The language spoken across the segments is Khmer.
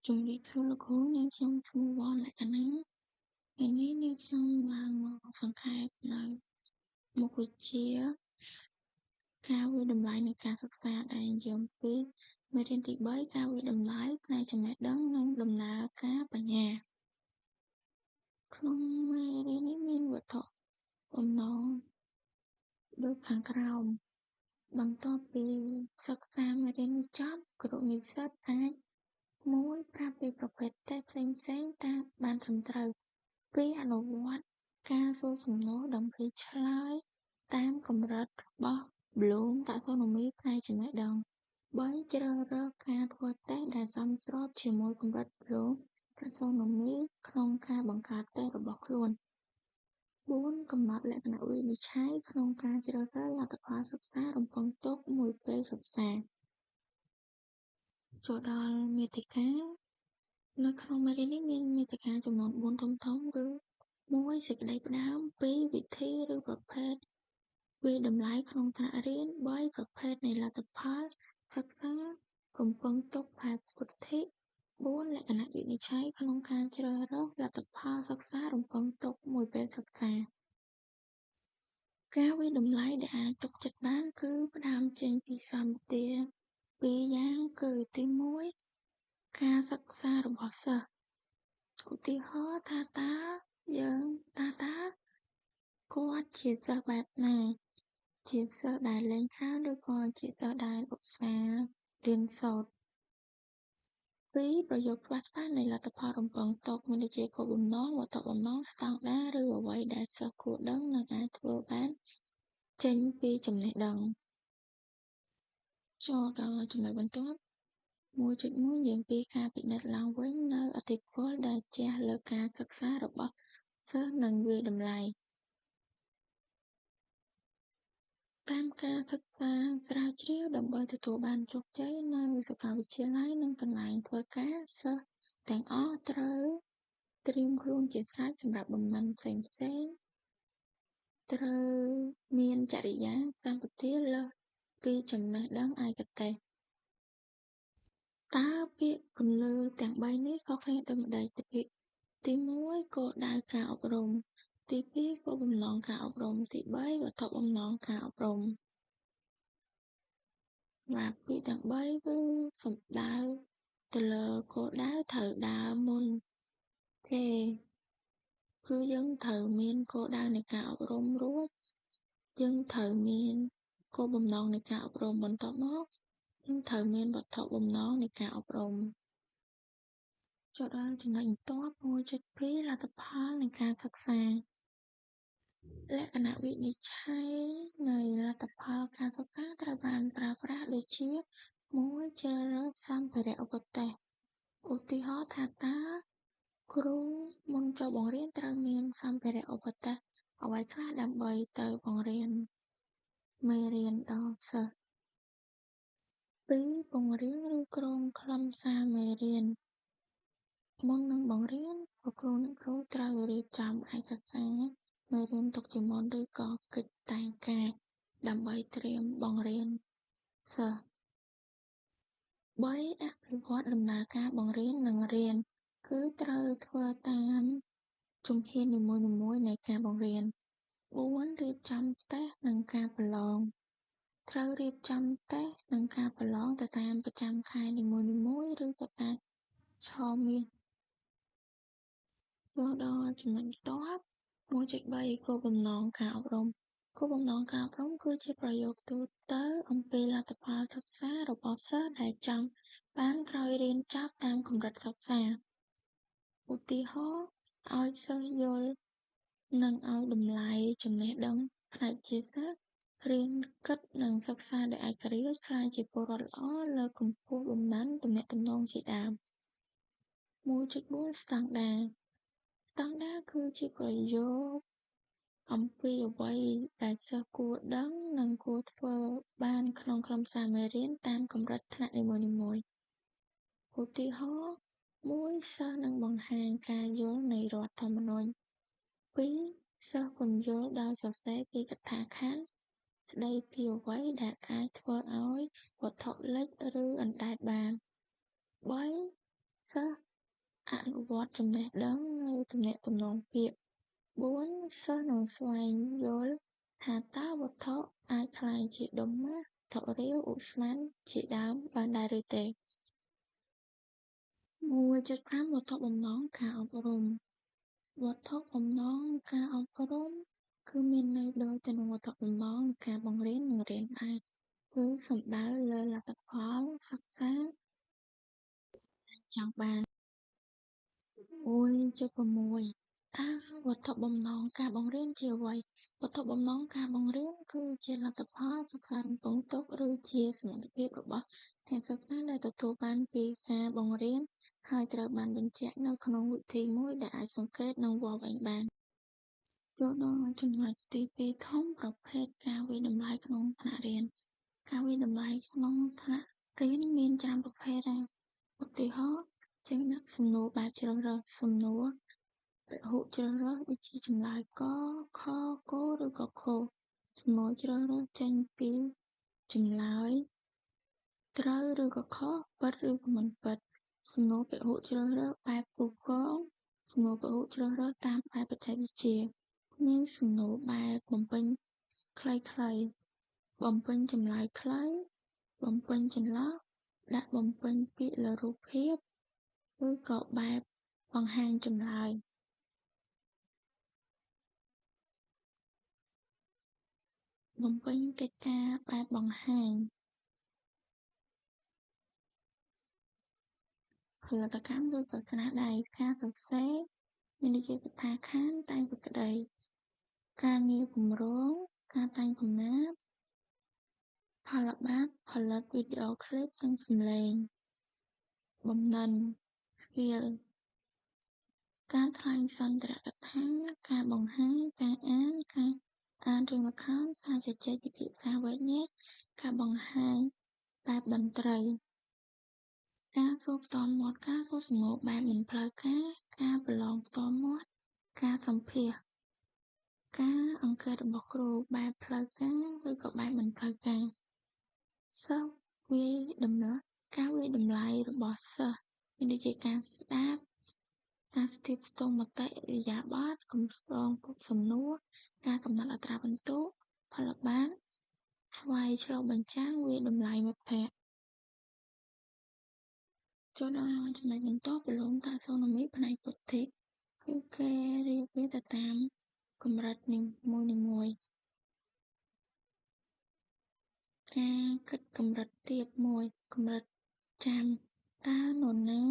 ជំរាបសួរលោកគ្រូនាងខ្ញុំឈ្មោះវ៉ាន់លក្ខណៈថ្ងៃនេះនាងខ្ញុំឡើងមកសង្ខេបនៅមុខវិជ្ជាការវិតម្លៃនៃការសិក្សាដែលនិយាយអំពីមេរៀនទី3ការវិតម្លៃផ្នែកចំណេះដឹងនិងដំណើរការបញ្ញាក្នុងមេរៀននេះមានវត្ថុបំណងដូចខាងក្រោមបន្ទាប់ពីសិក្សាមេរៀននេះចប់គ្រូនិស្សិតអាច1. ប្រាប់ពីប្រភេទតេស្តផ្សេងៗតាមបានត្រឹមត្រូវ 2. អនុវត្តការសួរសំណួរដើម្បីឆ្លើយតាមកម្រិតរបស់ Bloom Taxonomy ផ្នែកចំណេះដឹង 3. ជ្រើសរើសការធ្វើតេស្តដែលសមស្របជាមួយកម្រិត Bloom Taxonomy ក្នុងការបង្កើតតេស្តរបស់ខ្លួន 4. កំណត់លក្ខណៈវិនិច្ឆ័យក្នុងការជ្រើសរើសលទ្ធផលសិក្សារំពឹងទុកមួយពេលសិក្សាចូលដល់មាតិកានៅក្នុងមេរៀននេះមានមាតិកាចំនួន4ធំៗគឺ1. សេចក្តីផ្ដើម 2. វិធីឬប្រភេទវាយតម្លៃក្នុងថ្នាក់រៀន 3. ប្រភេទនៃលទ្ធផលសិក្សារំពឹងទុកបែបពុទ្ធិ 4. លក្ខណៈវិនិច្ឆ័យក្នុងការជ្រើសរើសលទ្ធផលសិក្សារំពឹងទុកមួយពេលសិក្សាការវាយតម្លៃដែលអាចទុកចិត្តបានគឺផ្ដើមចេញពីសម្បទាពីរយ៉ាងគឺទី1ការសិក្សារបស់សិស្សឧទាហរណ៍ថាតើគាត់ជាសិស្សបែបណាជាសិស្សដែលលេងសើចឬក៏ជាសិស្សដែលឧស្សាហ៍រៀនសូត្រ 2. ប្រយោគច្បាស់ៗនៃលទ្ធផលរំពឹងទុកមានដូចជាគោលបំណងវត្ថុបំណងស្តង់ដារឬអ្វីដែលសិស្សគួរដឹងនិងអាចធ្វើបានចេញពីចំណេះដឹងចូលដល់ចំណុចបន្ទាប់ 1.1 និយាយពីការពិនិត្យឡើងវិញនូវឥទ្ធិពលដែលជះលើការសិក្សារបស់សិស្សនិងវាយតម្លៃតាមការសិក្សាស្រាវជ្រាវដើម្បីទទួលបានជោគជ័យនៅសាកលវិទ្យាល័យនិងកន្លែងធ្វើការសិស្សទាំងអស់ត្រូវត្រៀមខ្លួនជាស្រេចសម្រាប់បំណិនផ្សេងៗត្រូវមានចរិយាសម្បទាលើសពីចំណេះដឹងឯកទេសតើពាក្យគន្លឹះទាំង3នេះខុសគ្នាដូចម្តេចទី1គោលដៅការអប់រំទី2គោលបំណងការអប់រំទី3វត្ថុបំណងការអប់រំបាទពាក្យទាំង3គឺសំដៅទៅលើគោលដៅត្រូវដើរមុនគេគឺយើងត្រូវមានគោលដៅនៃការអប់រំរួចយើងត្រូវមានគោលបំណងនៃការអប់រំបន្ទាប់មកយើងត្រូវមានវត្ថុបំណងនៃការអប់រំចូលដល់ចំណុចបន្ទាប់ 1.2 លទ្ធផលនៃការសិក្សាលក្ខណៈវិនិច្ឆ័យនៃលទ្ធផលការសិក្សាត្រូវបានប្រើប្រាស់ដូចជា 1. ជ្រើសរើសសម្ភារៈឧបទេសឧទាហរណ៍ថាតើគ្រូមុនចូលបង្រៀនត្រូវមានសម្ភារៈឧបទេសអ្វីខ្លះដើម្បីទៅបង្រៀនមេរៀនដល់សិស្ស 2. បង្រៀនឬគ្រោងខ្លឹមសារមេរៀនមុននឹងបង្រៀនលោកគ្រូត្រូវរៀបចំឯកសារមេរៀនទុកជាមុនឬក៏កិច្ចតែងការដើម្បីត្រៀមបង្រៀនសិស្ស 3. អភិវឌ្ឍដំណើរការបង្រៀននិងរៀនគឺត្រូវធ្វើតាមជំហាននីមួយៗនៃការបង្រៀន 4. រៀបចំតេស្តនិងការប្រឡងត្រូវរៀបចំតេស្តនិងការប្រឡងទៅតាមប្រចាំខែនីមួយៗឬទៅតាមឆមាសចូលដល់ចំណុចបន្ទាប់ 1.3 គោលបំណងការអប់រំគោលបំណងការអប់រំគឺជាប្រយោគទូទៅអំពីលទ្ធផលសិក្សារបស់សិស្សដែលចង់បានក្រោយរៀនចប់តាមកម្រិតសិក្សាឧទាហរណ៍ឲ្យសិស្សយល់និងឲ្យតម្លៃចំណេះដឹងផ្នែកវិទ្យាសាស្ត្ររៀនគិតនិងសិក្សាដោយឯករាជ្យក្លាយជាពលរដ្ឋល្អលើកកម្ពស់បំណិនទំនាក់ទំនងជាដើម 1.4 ស្តង់ដារស្តង់ដារគឺជាប្រយោគអំពីអ្វីដែលសិស្សគួរដឹងនិងគួរធ្វើបានក្នុងខ្លឹមសារមេរៀនតាមកម្រិតថ្នាក់នីមួយៗឧទាហរណ៍ 1. សិស្សនឹងបង្ហាញការយល់នៃរដ្ឋធម្មនុញ្ញ 2. សិស្សពន្យល់ដោយសរសេរពីកថាខណ្ឌស្តីពីអ្វីដែលអាចធ្វើឲ្យវត្ថុលេចឬអណ្ដែតបាន 3. សិស្ស ត្តចំណេះដឹងនៅទំនាក់ទំនងពាក្យ 4. សិស្សនឹងស្វែងយល់ថាតើវត្ថុអាចក្លាយជាដុំម៉ាស់ ធរាវ ឧស្ម័ន ជាដើមបានដែរឬទេ 1.5 វត្ថុបំណងការអប់រំ វត្ថុបំណងការអប់រំគឺមានន័យដូចទៅនឹងវត្ថុបំណងការបង្រៀននិងរៀនដែរ គឺសំដៅលើលទ្ធផលសិក្សាចង់បាន 1.6 តើវត្ថុបំណងការបង្រៀនជាអ្វី វត្ថុបំណងការបង្រៀនគឺជាលទ្ធផលសិក្សារំពឹងទុកឬជាសមត្ថភាពរបស់អ្នកសិក្សាដែលទទួលបានពីការបង្រៀនហើយត្រូវបានបញ្ជាក់នៅក្នុងវិធីមួយដែលអាចសង្កេតនិងវាស់វែងបានចូលដល់ចំណុចទីពីរធំប្រភេទការវិតម្លៃក្នុងថ្នាក់រៀនការវិតម្លៃក្នុងថ្នាក់រៀនមានច្រើនប្រភេទដែរឧទាហរណ៍ចេញដាក់សំណួរបែបជ្រើសរើសសំណួរពហុជ្រើសរើសដូចជាចម្លើយកខគោឬក៏ខុសសំណួរជ្រើសរើសចេញពីចម្លើយត្រូវឬក៏ខុសពិតឬក៏មិនពិតសំណួរពហុជ្រើសរើសបែបគូកងសំណួរពហុជ្រើសរើសតាមបែបបច្ចេកវិទ្យានិងសំណួរបែបបំពេញខ្លីៗបំពេញចម្លើយខ្លីបំពេញចន្លោះដាក់បំពេញពាក្យលើរូបភាពឬក៏បែបបង្ហាញចម្លើយបំពេញកិច្ចការបែបបង្ហាញផលិតកម្មឬក៏ស្នាដៃការសរសេរមានដូចជាកថាខណ្ឌតែងពីក្តីការងារគម្រោងការតែងកំណាព្យផលប័ត្រផលិតវីដេអូឃ្លីបនិងសំឡេងបំណិន skill ការថ្លែងសន្ទរកថាការបង្ហាញការអានរឿងល្ខោនការជជែកពិភាក្សាវែកញែកការបង្ហាញបែបតន្ត្រីការសួរផ្ទាល់មាត់ការសួរសំណួរបែបមិនផ្លូវការការប្រឡងផ្ទាល់មាត់ការសម្ភាសន៍ការអង្កេតរបស់គ្រូបែបផ្លូវការឬក៏បែបមិនផ្លូវការសិស្សវាយតម្លៃការវាយតម្លៃរបស់សិស្សមានដូចជាការស្ដាប់ការស្ទាបស្ទង់មតិឥរិយាបថកំស្រងសំណួរការកំណត់អត្រាបន្ទុកផលប័ត្រស្វ័យឆ្លុះបញ្ចាំងវាយតម្លៃមិត្តភក្តិចូលដល់ចំណុចបន្តប្រឡងតាក់សូណូមីផ្នែកពុទ្ធិគឺគេរៀបវាទៅតាមកម្រិតនីមួយៗការគិតកម្រិតទាប1កម្រិតចាំតើនរណា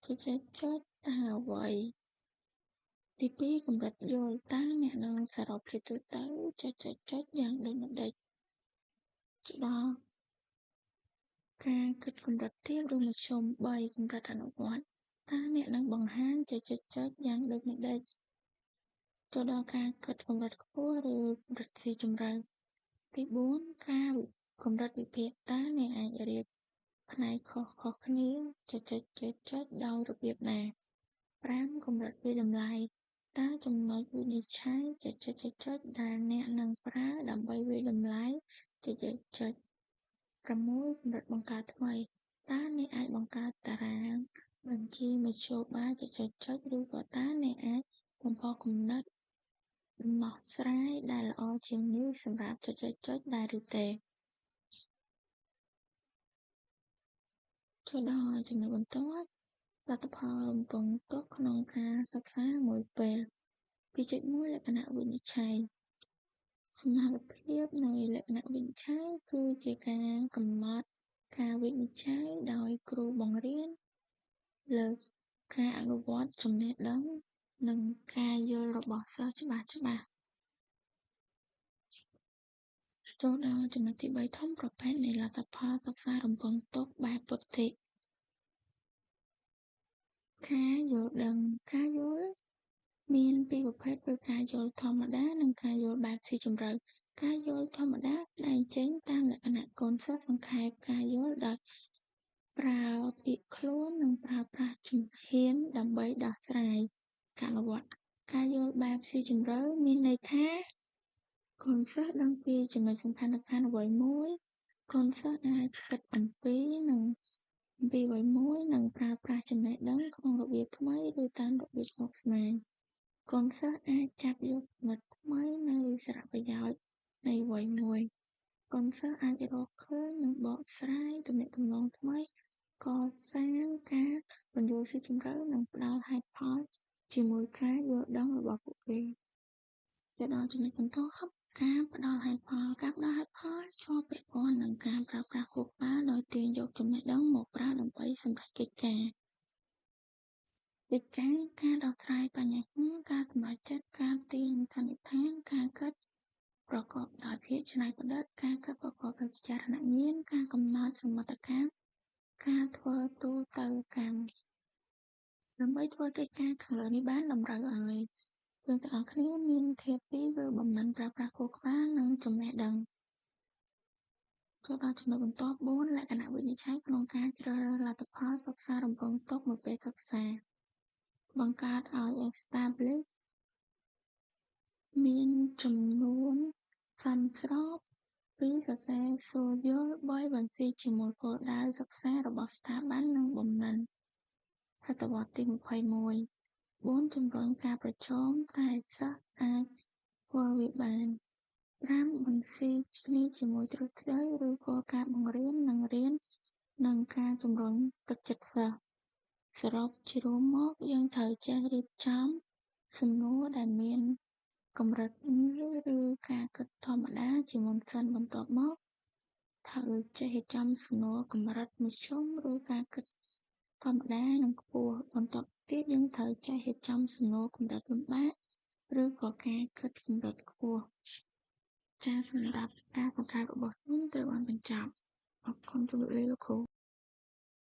ចុចតើអ្វីទី2កម្រិតយល់តើអ្នកនឹងសរុបជាទូទៅចុចយ៉ាងដូចម្តេចចូលដល់ការគិតកម្រិតទាបឬមធ្យម3កម្រិតអនុវត្តតើអ្នកនឹងបង្ហាញចុចយ៉ាងដូចម្តេចចូលដល់ការគិតកម្រិតខ្ពស់ឬកម្រិតស៊ីជម្រៅទី4ការកម្រិតវិភាគតើអ្នកអាចរៀបផ្នែកខុសៗគ្នាចុចដោយរបៀបណា5កម្រិតវាយតម្លៃតើចំណុចវិនិច្ឆ័យចុចដែលអ្នកនឹងប្រើដើម្បីវាយតម្លៃចុច6កម្រិតបង្កើតថ្មីតើអ្នកអាចបង្កើតតារាងបញ្ជីមធ្យោបាយចុចឬក៏តើអ្នកអាចបំផុសគំនិតដំណោះស្រាយដែលល្អជាងនេះសម្រាប់ចុចដែរឬទេចូលដល់ចំណុចបន្ទាប់លទ្ធផលរំពឹងទុកក្នុងការសិក្សាមួយពេល2.1លក្ខណៈវិនិច្ឆ័យសមត្ថភាពនៃលក្ខណៈវិនិច្ឆ័យគឺជាការកំណត់ការវិនិច្ឆ័យដោយគ្រូបង្រៀនលើការអនុវត្តចំណេះដឹងនិងការយល់របស់សិស្សច្បាស់ចូលដល់ចំណុចទី3ធំប្រភេទនៃលទ្ធផលសិក្សារំពឹងទុកបែបពុទ្ធិការយល់ដឹងការយល់មានពីរប្រភេទគឺការយល់ធម្មតានិងការយល់បែបស៊ីជម្រៅការយល់ធម្មតាស្ដែងចេញតាមលក្ខណៈកូនសិស្សសង្ខេបការយល់ដោយប្រើពាក្យខ្លួននិងប្រើប្រាស់ជំហានដើម្បីដោះស្រាយការអនុវត្តការយល់បែបស៊ីជម្រៅមានន័យថាកូនសិស្សដឹងពីចំណុចសំខាន់អ្វីមួយកូនសិស្សអាចគិតអំពី ពីអ្វីមួយនិងប្រើប្រាស់ចំណេះដឹងក្នុងរបៀបថ្មីឬតាមរបៀបស្មុគស្មាញកូនសិស្សអាចចាប់យកគំនិតថ្មីនៃសារៈប្រយោជន៍នៃអ្វីមួយកូនសិស្សអាចរកឃើញនិងបកស្រាយទំនាក់ទំនងថ្មីកសាងការពន្យល់ស៊ីជម្រៅនិងផ្ដល់ហេតុផលជាមួយការយល់ដឹងរបស់ពួកគេទៅដល់ចំណុចបន្ទាប់ការផ្ដល់ហេតុផលជាប់ពាក់ព័ន្ធនឹងការប្រើប្រាស់ខួរក្បាលដោយទាញយកចំណេះដឹងមកប្រើដើម្បីសម្រេចកិច្ចការការដោះស្រាយបញ្ហាការសម្រេចចិត្តការទាញសន្និដ្ឋានការគិតប្រកបដោយភាពច្នៃប្រឌិតការគិតប្រកបដោយវិចារណញ្ញាណការកំណត់សមិទ្ធកម្មការធ្វើទូទៅកម្មដើម្បីធ្វើកិច្ចការខាងលើនេះបានតម្រូវឲ្យយើងទាំងអស់គ្នាមានធាតុពីរគឺបំណិនប្រើប្រាស់ខួរក្បាលនិងចំណេះដឹងចូលដល់ចំណុចបន្ទាប់4លក្ខណៈវិនិច្ឆ័យក្នុងការជ្រើសរើសលទ្ធផលសិក្សារំពឹងទុកនៅពេលសិក្សាបង្កើតឲ្យ establish មានចំនួនសមស្រប2សរសេរស្រួលយល់3បន្ស៊ីជាមួយគោលដៅសិក្សារបស់ស្ថាប័ននិងបំណិនសតវត្សទី21 4ជំរុញការប្រឈមដែលសិស្សអាចធ្វើវាបាន5បន្ស៊ីគ្នាជាមួយទ្រឹស្ដីឬគោលការណ៍បង្រៀននិងរៀននិងការជំរុញទឹកចិត្តសិស្សសរុបជារួមមកយើងត្រូវចេះរៀបចំសំណួរដែលមានកម្រិតងាយឬការគិតធម្មតាជាមុនសិនបន្ទាប់មកត្រូវចេះរៀបចំសំណួរកម្រិតមធ្យមឬការគិតធម្មតានិងខ្ពស់បន្ទាប់ទៀតយើងត្រូវចេះរៀបចំសំណួរកម្រិតលំបាកឬក៏ការគិតកម្រិតខ្ពស់ចា៎សម្រាប់ការបង្កើតរបស់ខ្ញុំត្រូវបានបញ្ចប់អរគុណជម្រាបលាលោកគ្រូ